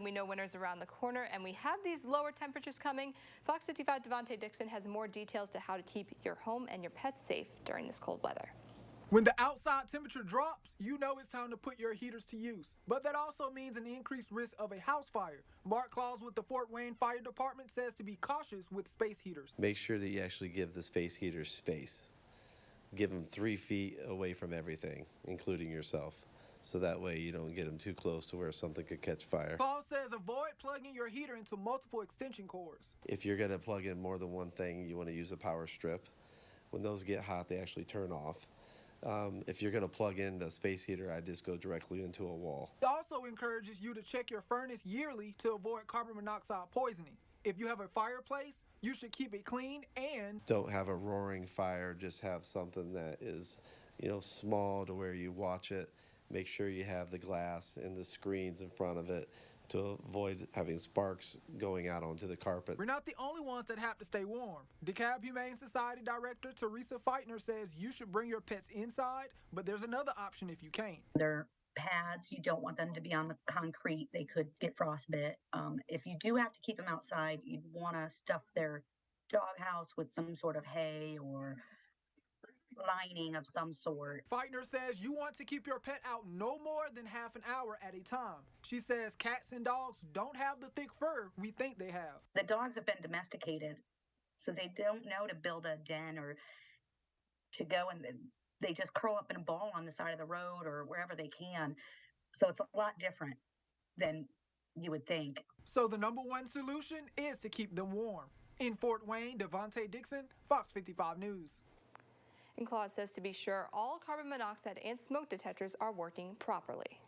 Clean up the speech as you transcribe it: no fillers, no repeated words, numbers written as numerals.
We know winter's around the corner, and we have these lower temperatures coming. Fox 55 Devontae Dixon has more details to how to keep your home and your pets safe during this cold weather. When the outside temperature drops, you know it's time to put your heaters to use. But that also means an increased risk of a house fire. Mark Claus with the Fort Wayne Fire Department says to be cautious with space heaters. Make sure that you actually give the space heaters space. Give them 3 feet away from everything, including yourself. So that way you don't get them too close to where something could catch fire. Claus says avoid plugging your heater into multiple extension cords. If you're going to plug in more than one thing, you want to use a power strip. When those get hot, they actually turn off. If you're going to plug in the space heater, I just go directly into a wall. It also encourages you to check your furnace yearly to avoid carbon monoxide poisoning. If you have a fireplace, you should keep it clean and don't have a roaring fire. Just have something that is, small to where you watch it. Make sure you have the glass and the screens in front of it to avoid having sparks going out onto the carpet. We're not the only ones that have to stay warm. Dekalb Humane Society Director Teresa Feitner says you should bring your pets inside, but there's another option if you can't. They're pads. You don't want them to be on the concrete. They could get frostbit. If you do have to keep them outside, you'd want to stuff their doghouse with some sort of hay or lining of some sort. Feitner says you want to keep your pet out no more than half an hour at a time. She says cats and dogs don't have the thick fur we think they have. The dogs have been domesticated, so they don't know to build a den or to go, and they just curl up in a ball on the side of the road or wherever they can. So it's a lot different than you would think. So the number one solution is to keep them warm. In Fort Wayne, Devontae Dixon, Fox 55 News. And Claus says to be sure all carbon monoxide and smoke detectors are working properly.